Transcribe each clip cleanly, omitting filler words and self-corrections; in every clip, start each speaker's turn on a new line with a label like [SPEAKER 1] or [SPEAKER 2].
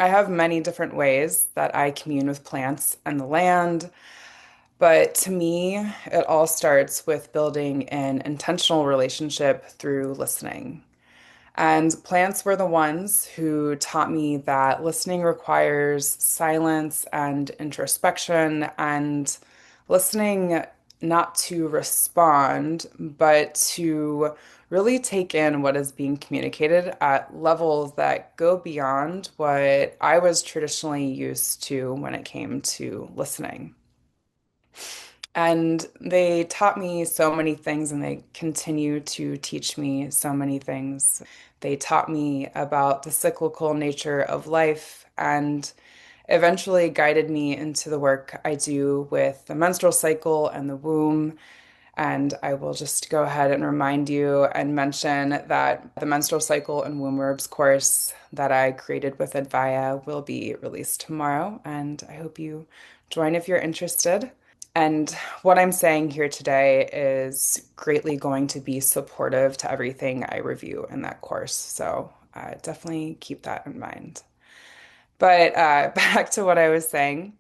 [SPEAKER 1] I have many different ways that I commune with plants and the land, but to me, it all starts with building an intentional relationship through listening. And plants were the ones who taught me that listening requires silence and introspection, and listening not to respond, but to really take in what is being communicated at levels that go beyond what I was traditionally used to when it came to listening. And they taught me so many things, and they continue to teach me so many things. They taught me about the cyclical nature of life and eventually guided me into the work I do with the menstrual cycle and the womb. And I will just go ahead and remind you and mention that the menstrual cycle and womb herbs course that I created with Advaya will be released tomorrow. And I hope you join if you're interested. And what I'm saying here today is greatly going to be supportive to everything I review in that course. So definitely keep that in mind. But back to what I was saying.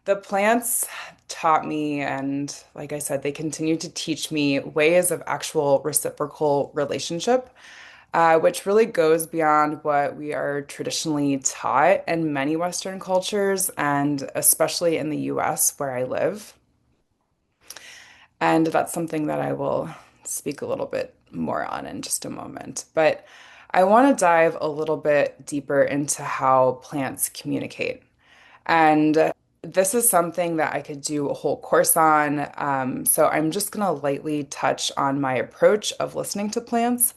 [SPEAKER 1] The plants taught me, and like I said, they continue to teach me ways of actual reciprocal relationship, which really goes beyond what we are traditionally taught in many Western cultures, and especially in the US where I live. And that's something that I will speak a little bit more on in just a moment. But I want to dive a little bit deeper into how plants communicate. And this is something that I could do a whole course on. So I'm just going to lightly touch on my approach of listening to plants.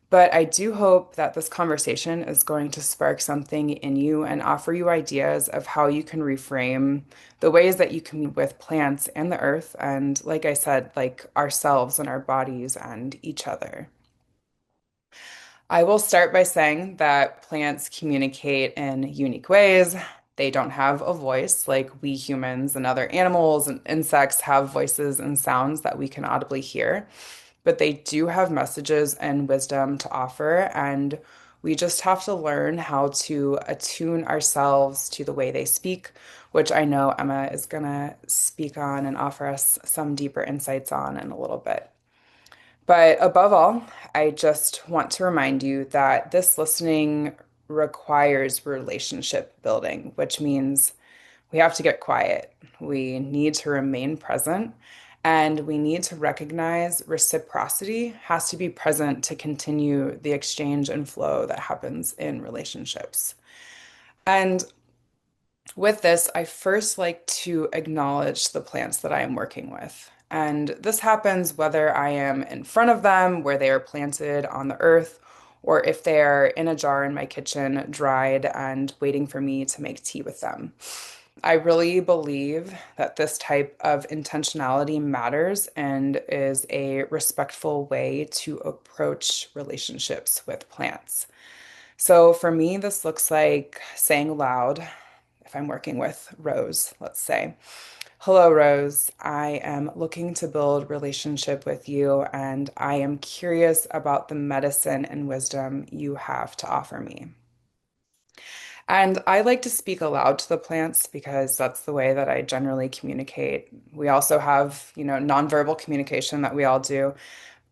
[SPEAKER 1] But I do hope that this conversation is going to spark something in you and offer you ideas of how you can reframe the ways that you communicate with plants and the earth. And like I said, like ourselves and our bodies and each other. I will start by saying that plants communicate in unique ways. They don't have a voice like we humans and other animals and insects have voices and sounds that we can audibly hear, but they do have messages and wisdom to offer. And we just have to learn how to attune ourselves to the way they speak, which I know Emma is going to speak on and offer us some deeper insights on in a little bit. But above all, I just want to remind you that this listening requires relationship building, which means we have to get quiet. We need to remain present, and we need to recognize reciprocity has to be present to continue the exchange and flow that happens in relationships. And with this, I first like to acknowledge the plants that I am working with. And this happens whether I am in front of them, where they are planted on the earth, or if they are in a jar in my kitchen, dried and waiting for me to make tea with them. I really believe that this type of intentionality matters and is a respectful way to approach relationships with plants. So for me, this looks like saying aloud, if I'm working with Rose, let's say, "Hello, Rose. I am looking to build relationship with you, and I am curious about the medicine and wisdom you have to offer me." And I like to speak aloud to the plants because that's the way that I generally communicate. We also have, nonverbal communication that we all do,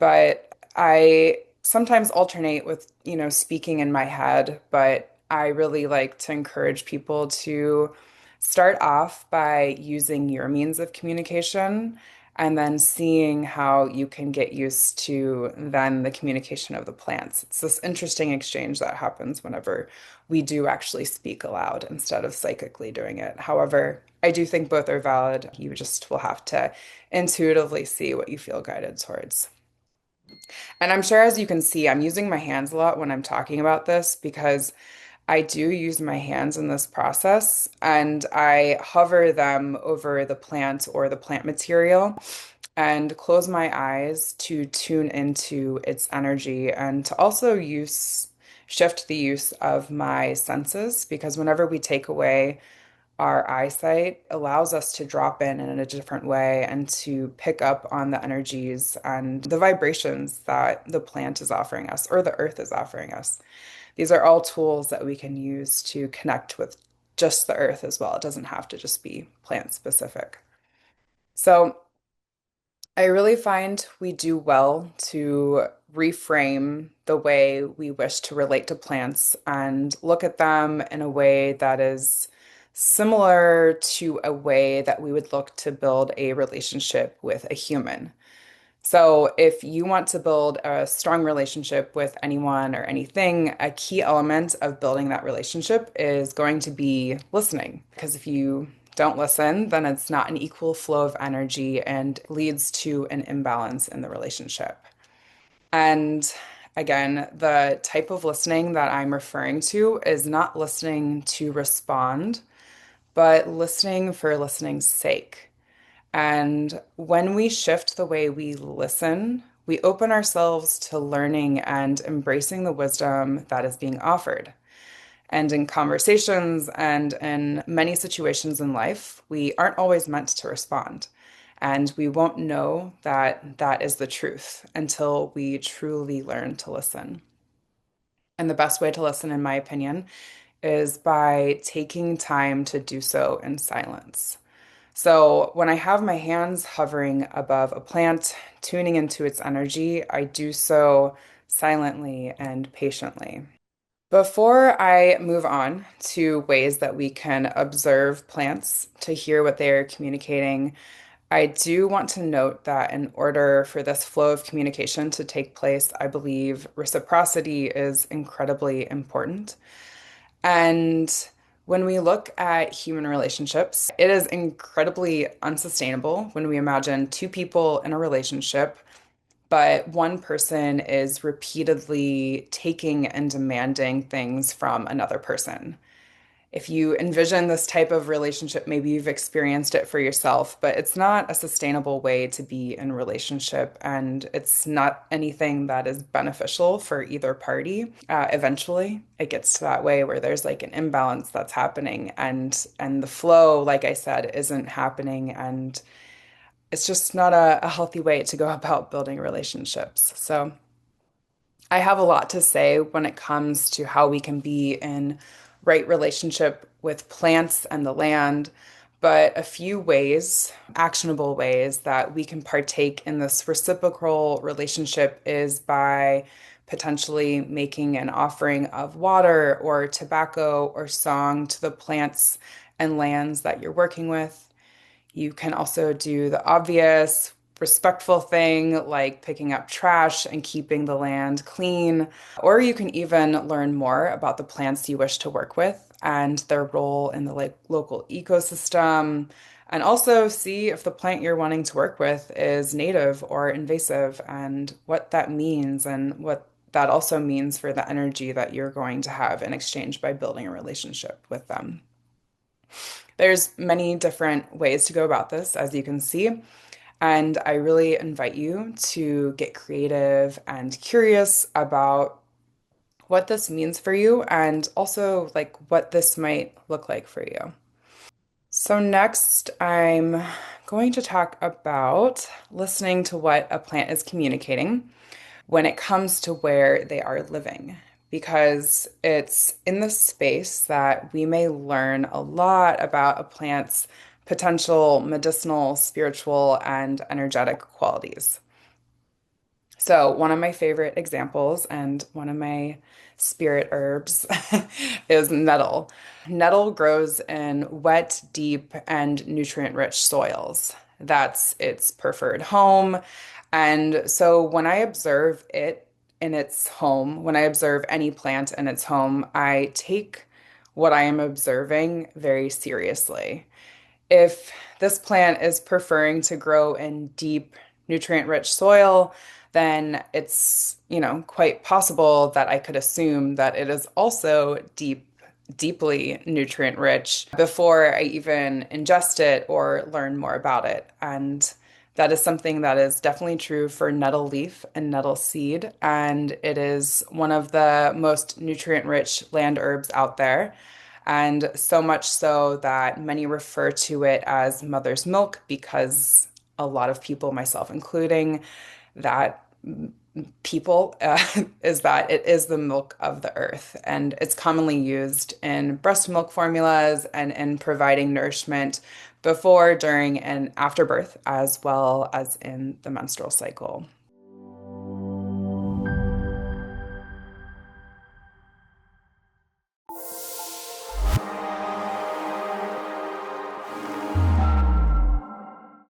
[SPEAKER 1] but I sometimes alternate with, speaking in my head, but I really like to encourage people to start off by using your means of communication and then seeing how you can get used to then the communication of the plants. It's this interesting exchange that happens whenever we do actually speak aloud instead of psychically doing it. However, I do think both are valid. You just will have to intuitively see what you feel guided towards. And I'm sure as you can see, I'm using my hands a lot when I'm talking about this because I do use my hands in this process and I hover them over the plant or the plant material and close my eyes to tune into its energy and to also shift the use of my senses because whenever we take away our eyesight allows us to drop in a different way and to pick up on the energies and the vibrations that the plant is offering us or the earth is offering us. These are all tools that we can use to connect with just the earth as well. It doesn't have to just be plant specific. So I really find we do well to reframe the way we wish to relate to plants and look at them in a way that is similar to a way that we would look to build a relationship with a human. So, if you want to build a strong relationship with anyone or anything, a key element of building that relationship is going to be listening. Because if you don't listen, then it's not an equal flow of energy and leads to an imbalance in the relationship. And again, the type of listening that I'm referring to is not listening to respond, but listening for listening's sake. And when we shift the way we listen, we open ourselves to learning and embracing the wisdom that is being offered. And in conversations and in many situations in life, we aren't always meant to respond. And we won't know that that is the truth until we truly learn to listen. And the best way to listen, in my opinion, is by taking time to do so in silence. So when I have my hands hovering above a plant, tuning into its energy, I do so silently and patiently. Before I move on to ways that we can observe plants to hear what they are communicating, I do want to note that in order for this flow of communication to take place, I believe reciprocity is incredibly important. And when we look at human relationships, it is incredibly unsustainable when we imagine two people in a relationship, but one person is repeatedly taking and demanding things from another person. If you envision this type of relationship, maybe you've experienced it for yourself, but it's not a sustainable way to be in a relationship, and it's not anything that is beneficial for either party. Eventually, it gets to that way where there's like an imbalance that's happening, and the flow, like I said, isn't happening, and it's just not a healthy way to go about building relationships. So. I have a lot to say when it comes to how we can be in right relationship with plants and the land, but a few ways, actionable ways that we can partake in this reciprocal relationship is by potentially making an offering of water or tobacco or song to the plants and lands that you're working with. You can also do the obvious respectful thing like picking up trash and keeping the land clean. Or you can even learn more about the plants you wish to work with and their role in the local ecosystem. And also see if the plant you're wanting to work with is native or invasive and what that means and what that also means for the energy that you're going to have in exchange by building a relationship with them. There's many different ways to go about this, as you can see, and I really invite you to get creative and curious about what this means for you and also like what this might look like for you. So next, I'm going to talk about listening to what a plant is communicating when it comes to where they are living, because it's in this space that we may learn a lot about a plant's potential medicinal, spiritual, and energetic qualities. So, one of my favorite examples and one of my spirit herbs is nettle. Nettle grows in wet, deep, and nutrient-rich soils. That's its preferred home. And so, when I observe it in its home, when I observe any plant in its home, I take what I am observing very seriously. If this plant is preferring to grow in deep, nutrient-rich soil, then it's, quite possible that I could assume that it is also deeply nutrient-rich before I even ingest it or learn more about it. And that is something that is definitely true for nettle leaf and nettle seed. And it is one of the most nutrient-rich land herbs out there. And so much so that many refer to it as mother's milk because a lot of people, myself including, that people is that it is the milk of the earth. And it's commonly used in breast milk formulas and in providing nourishment before, during, and after birth, as well as in the menstrual cycle.